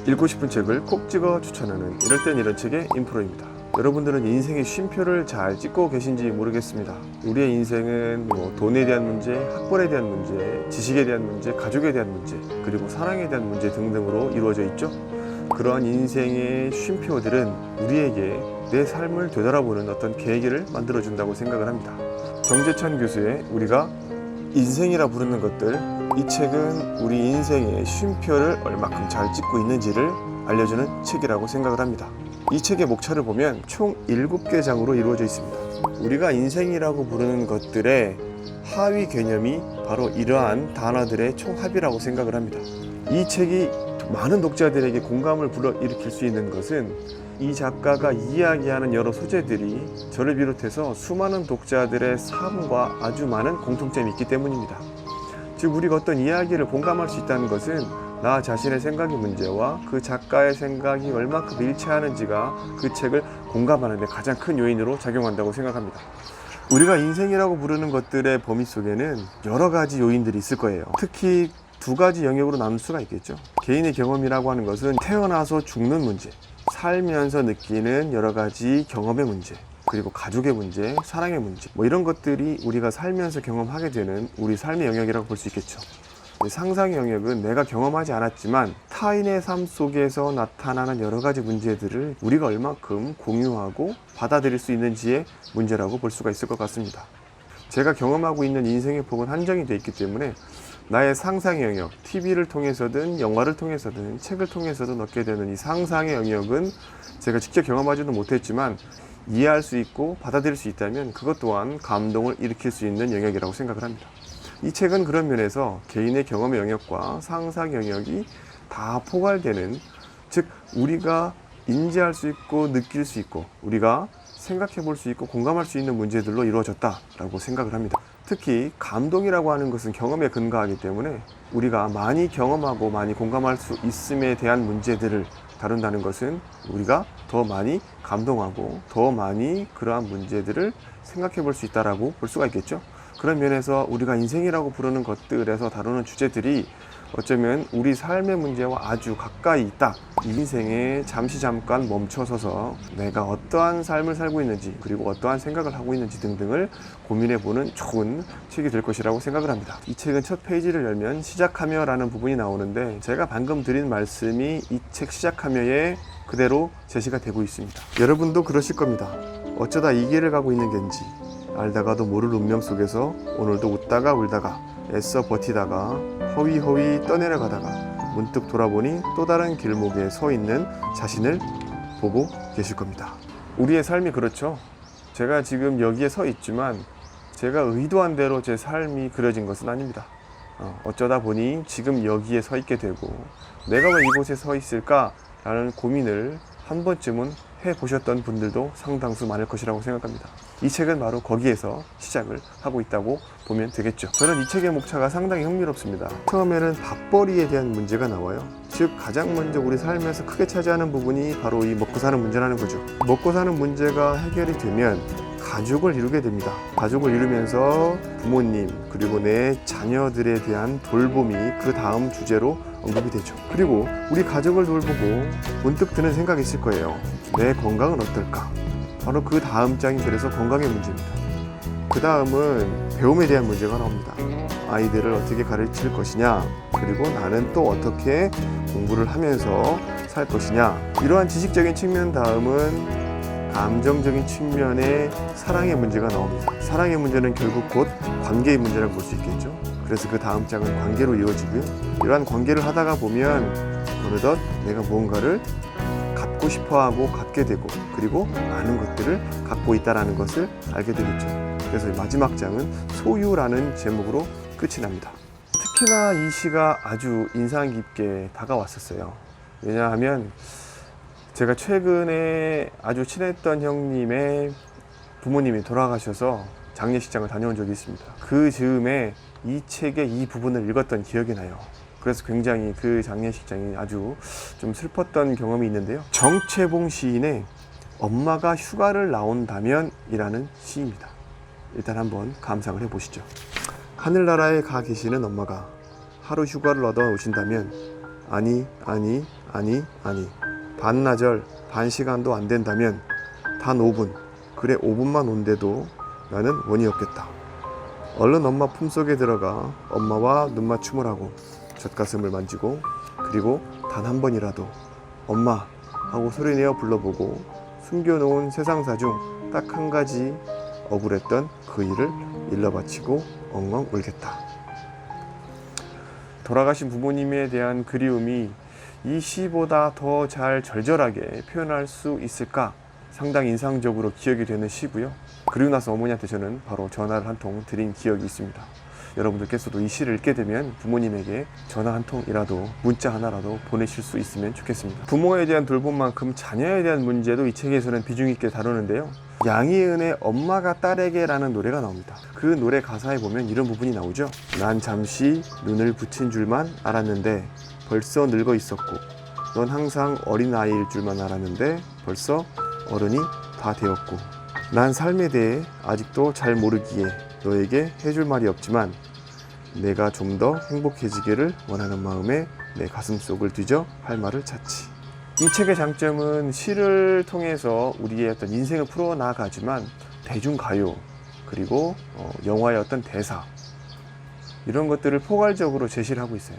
읽고 싶은 책을 콕 찍어 추천하는 이럴 땐 이런 책의 인프로입니다. 여러분들은 인생의 쉼표를 잘 찍고 계신지 모르겠습니다. 우리의 인생은 돈에 대한 문제, 학벌에 대한 문제, 지식에 대한 문제, 가족에 대한 문제, 그리고 사랑에 대한 문제 등등으로 이루어져 있죠. 그러한 인생의 쉼표들은 우리에게 내 삶을 되돌아보는 어떤 계기를 만들어준다고 생각을 합니다. 정재찬 교수의 우리가 인생이라 부르는 것들, 이 책은 우리 인생의 쉼표를 얼마큼 잘 찍고 있는지를 알려주는 책이라고 생각을 합니다. 이 책의 목차를 보면 총 7개 장으로 이루어져 있습니다. 우리가 인생이라고 부르는 것들의 하위 개념이 바로 이러한 단어들의 총합이라고 생각을 합니다. 이 책이 많은 독자들에게 공감을 불러일으킬 수 있는 것은 이 작가가 이야기하는 여러 소재들이 저를 비롯해서 수많은 독자들의 삶과 아주 많은 공통점이 있기 때문입니다. 즉 우리가 어떤 이야기를 공감할 수 있다는 것은 나 자신의 생각의 문제와 그 작가의 생각이 얼마큼 일치하는지가 그 책을 공감하는 데 가장 큰 요인으로 작용한다고 생각합니다. 우리가 인생이라고 부르는 것들의 범위 속에는 여러 가지 요인들이 있을 거예요. 특히 2가지 영역으로 나눌 수가 있겠죠. 개인의 경험이라고 하는 것은 태어나서 죽는 문제, 살면서 느끼는 여러 가지 경험의 문제, 그리고 가족의 문제, 사랑의 문제, 이런 것들이 우리가 살면서 경험하게 되는 우리 삶의 영역이라고 볼 수 있겠죠. 상상의 영역은 내가 경험하지 않았지만 타인의 삶 속에서 나타나는 여러 가지 문제들을 우리가 얼마큼 공유하고 받아들일 수 있는지의 문제라고 볼 수가 있을 것 같습니다. 제가 경험하고 있는 인생의 폭은 한정이 되어 있기 때문에 나의 상상의 영역, TV를 통해서든 영화를 통해서든 책을 통해서든 얻게 되는 이 상상의 영역은 제가 직접 경험하지도 못했지만 이해할 수 있고 받아들일 수 있다면 그것 또한 감동을 일으킬 수 있는 영역이라고 생각을 합니다. 이 책은 그런 면에서 개인의 경험의 영역과 상상 영역이 다 포괄되는, 즉 우리가 인지할 수 있고 느낄 수 있고 우리가 생각해 볼 수 있고 공감할 수 있는 문제들로 이루어졌다라고 생각을 합니다. 특히 감동이라고 하는 것은 경험에 근거하기 때문에 우리가 많이 경험하고 많이 공감할 수 있음에 대한 문제들을 다룬다는 것은 우리가 더 많이 감동하고 더 많이 그러한 문제들을 생각해 볼 수 있다라고 볼 수가 있겠죠. 그런 면에서 우리가 인생이라고 부르는 것들에서 다루는 주제들이 어쩌면 우리 삶의 문제와 아주 가까이 있다. 이 인생에 잠깐 멈춰서서 내가 어떠한 삶을 살고 있는지 그리고 어떠한 생각을 하고 있는지 등등을 고민해보는 좋은 책이 될 것이라고 생각을 합니다. 이 책은 첫 페이지를 열면 시작하며 라는 부분이 나오는데 제가 방금 드린 말씀이 이 책 시작하며에 그대로 제시가 되고 있습니다. 여러분도 그러실 겁니다. 어쩌다 이 길을 가고 있는 겐지, 알다가도 모를 운명 속에서 오늘도 웃다가 울다가 애써 버티다가 허위허위 떠내려가다가 문득 돌아보니 또 다른 길목에 서 있는 자신을 보고 계실 겁니다. 우리의 삶이 그렇죠. 제가 지금 여기에 서 있지만 제가 의도한 대로 제 삶이 그려진 것은 아닙니다. 어쩌다 보니 지금 여기에 서 있게 되고 내가 왜 이곳에 서 있을까? 라는 고민을 한 번쯤은 해보셨던 분들도 상당수 많을 것이라고 생각합니다. 이 책은 바로 거기에서 시작을 하고 있다고 보면 되겠죠. 저는 이 책의 목차가 상당히 흥미롭습니다. 처음에는 밥벌이에 대한 문제가 나와요. 즉 가장 먼저 우리 삶에서 크게 차지하는 부분이 바로 이 먹고 사는 문제라는 거죠. 먹고 사는 문제가 해결이 되면 가족을 이루게 됩니다. 가족을 이루면서 부모님 그리고 내 자녀들에 대한 돌봄이 그 다음 주제로 언급이 되죠. 그리고 우리 가족을 돌보고 문득 드는 생각이 있을 거예요. 내 건강은 어떨까? 바로 그 다음 장이 그래서 건강의 문제입니다. 그 다음은 배움에 대한 문제가 나옵니다. 아이들을 어떻게 가르칠 것이냐, 그리고 나는 또 어떻게 공부를 하면서 살 것이냐. 이러한 지식적인 측면 다음은 감정적인 측면의 사랑의 문제가 나옵니다. 사랑의 문제는 결국 곧 관계의 문제라고 볼 수 있겠죠. 그래서 그 다음 장은 관계로 이루어지고요. 이러한 관계를 하다가 보면 어느덧 내가 무언가를 갖고 싶어하고 갖게 되고 그리고 많은 것들을 갖고 있다는 것을 알게 되겠죠. 그래서 마지막 장은 소유라는 제목으로 끝이 납니다. 특히나 이 시가 아주 인상 깊게 다가왔었어요. 왜냐하면 제가 최근에 아주 친했던 형님의 부모님이 돌아가셔서 장례식장을 다녀온 적이 있습니다. 그 즈음에 이 책의 이 부분을 읽었던 기억이 나요. 그래서 굉장히 그 장례식장이 아주 좀 슬펐던 경험이 있는데요. 정채봉 시인의 엄마가 휴가를 나온다면 이라는 시입니다. 일단 한번 감상을 해보시죠. 하늘나라에 가 계시는 엄마가 하루 휴가를 얻어 오신다면 아니 아니. 반나절, 반 시간도 안 된다면 단 5분, 그래 5분만 온대도 나는 원이 없겠다. 얼른 엄마 품속에 들어가 엄마와 눈맞춤을 하고 젖가슴을 만지고 그리고 단 한 번이라도 엄마 하고 소리내어 불러보고 숨겨놓은 세상사 중 딱 한 가지 억울했던 그 일을 일러 바치고 엉엉 울겠다. 돌아가신 부모님에 대한 그리움이 이 시보다 더 잘 절절하게 표현할 수 있을까 상당히 인상적으로 기억이 되는 시고요. 그리고 나서 어머니한테 저는 바로 전화를 한 통 드린 기억이 있습니다. 여러분들께서도 이 시를 읽게 되면 부모님에게 전화 한 통이라도 문자 하나라도 보내실 수 있으면 좋겠습니다. 부모에 대한 돌봄만큼 자녀에 대한 문제도 이 책에서는 비중 있게 다루는데요. 양희은의 엄마가 딸에게 라는 노래가 나옵니다. 그 노래 가사에 보면 이런 부분이 나오죠. 난 잠시 눈을 붙인 줄만 알았는데 벌써 늙어 있었고 넌 항상 어린아이일 줄만 알았는데 벌써 어른이 다 되었고 난 삶에 대해 아직도 잘 모르기에 너에게 해줄 말이 없지만 내가 좀 더 행복해지기를 원하는 마음에 내 가슴속을 뒤져 할 말을 찾지. 이 책의 장점은 시를 통해서 우리의 어떤 인생을 풀어나가지만 대중가요 그리고 영화의 어떤 대사 이런 것들을 포괄적으로 제시를 하고 있어요.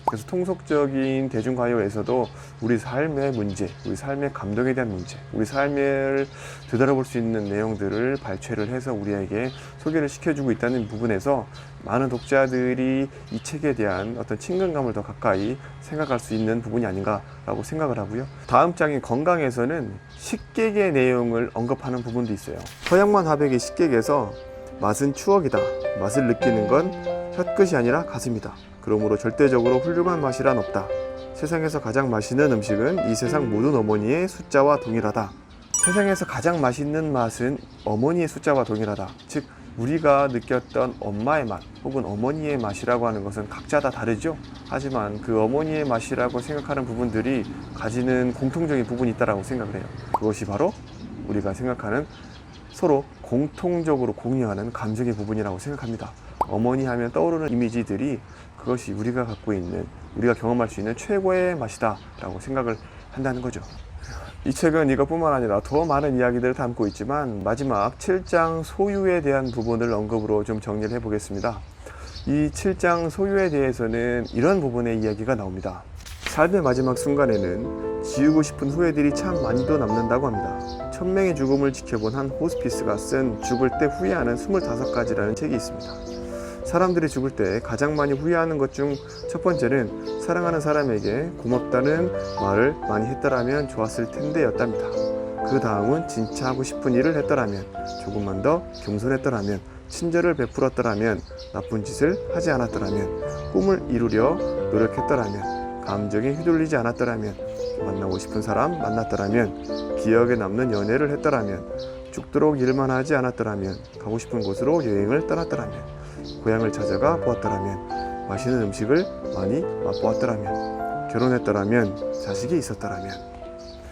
그래서 통속적인 대중가요에서도 우리 삶의 문제, 우리 삶의 감동에 대한 문제, 우리 삶을 되돌아볼 수 있는 내용들을 발췌를 해서 우리에게 소개를 시켜주고 있다는 부분에서 많은 독자들이 이 책에 대한 어떤 친근감을 더 가까이 생각할 수 있는 부분이 아닌가라고 생각을 하고요. 다음 장인 건강에서는 식객의 내용을 언급하는 부분도 있어요. 허영만 화백의 식객에서 맛은 추억이다. 맛을 느끼는 건 혀끝이 아니라 가슴이다. 그러므로 절대적으로 훌륭한 맛이란 없다. 세상에서 가장 맛있는 음식은 이 세상 모든 어머니의 숫자와 동일하다. 세상에서 가장 맛있는 맛은 어머니의 숫자와 동일하다. 즉 우리가 느꼈던 엄마의 맛 혹은 어머니의 맛이라고 하는 것은 각자 다 다르죠. 하지만 그 어머니의 맛이라고 생각하는 부분들이 가지는 공통적인 부분이 있다고 생각을 해요. 그것이 바로 우리가 생각하는 서로 공통적으로 공유하는 감정의 부분이라고 생각합니다. 어머니 하면 떠오르는 이미지들이 그것이 우리가 갖고 있는, 우리가 경험할 수 있는 최고의 맛이다 라고 생각을 한다는 거죠. 이 책은 이것뿐만 아니라 더 많은 이야기들을 담고 있지만 마지막 7장 소유에 대한 부분을 언급으로 좀 정리를 해보겠습니다. 이 7장 소유에 대해서는 이런 부분의 이야기가 나옵니다. 삶의 마지막 순간에는 지우고 싶은 후회들이 참 많이도 남는다고 합니다. 1000명의 죽음을 지켜본 한 호스피스가 쓴 죽을 때 후회하는 25가지라는 책이 있습니다. 사람들이 죽을 때 가장 많이 후회하는 것 중 첫 번째는 사랑하는 사람에게 고맙다는 말을 많이 했더라면 좋았을 텐데 였답니다. 그 다음은 진짜 하고 싶은 일을 했더라면, 조금만 더 겸손했더라면, 친절을 베풀었더라면, 나쁜 짓을 하지 않았더라면, 꿈을 이루려 노력했더라면, 감정에 휘둘리지 않았더라면, 만나고 싶은 사람 만났더라면, 기억에 남는 연애를 했더라면, 죽도록 일만 하지 않았더라면, 가고 싶은 곳으로 여행을 떠났더라면, 고향을 찾아가 보았더라면, 맛있는 음식을 많이 맛보았더라면, 결혼했더라면, 자식이 있었더라면,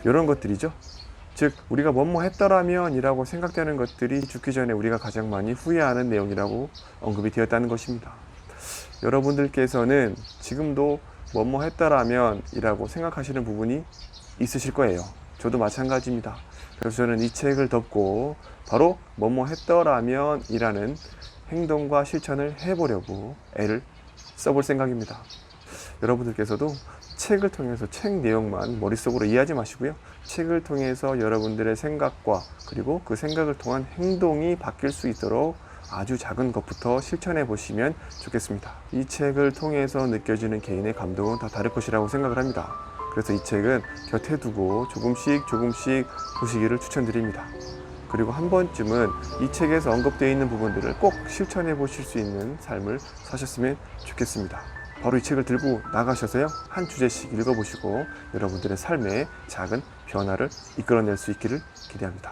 이런 것들이죠. 즉 우리가 뭐뭐 했더라면 이라고 생각되는 것들이 죽기 전에 우리가 가장 많이 후회하는 내용이라고 언급이 되었다는 것입니다. 여러분들께서는 지금도 뭐뭐 했더라면 이라고 생각하시는 부분이 있으실 거예요. 저도 마찬가지입니다. 그래서 저는 이 책을 덮고 바로 뭐뭐 했더라면 이라는 행동과 실천을 해보려고 애를 써볼 생각입니다. 여러분들께서도 책을 통해서 책 내용만 머릿속으로 이해하지 마시고요. 책을 통해서 여러분들의 생각과 그리고 그 생각을 통한 행동이 바뀔 수 있도록 아주 작은 것부터 실천해 보시면 좋겠습니다. 이 책을 통해서 느껴지는 개인의 감동은 다 다를 것이라고 생각을 합니다. 그래서 이 책은 곁에 두고 조금씩 보시기를 추천드립니다. 그리고 한 번쯤은 이 책에서 언급되어 있는 부분들을 꼭 실천해 보실 수 있는 삶을 사셨으면 좋겠습니다. 바로 이 책을 들고 나가셔서요, 한 주제씩 읽어보시고 여러분들의 삶에 작은 변화를 이끌어낼 수 있기를 기대합니다.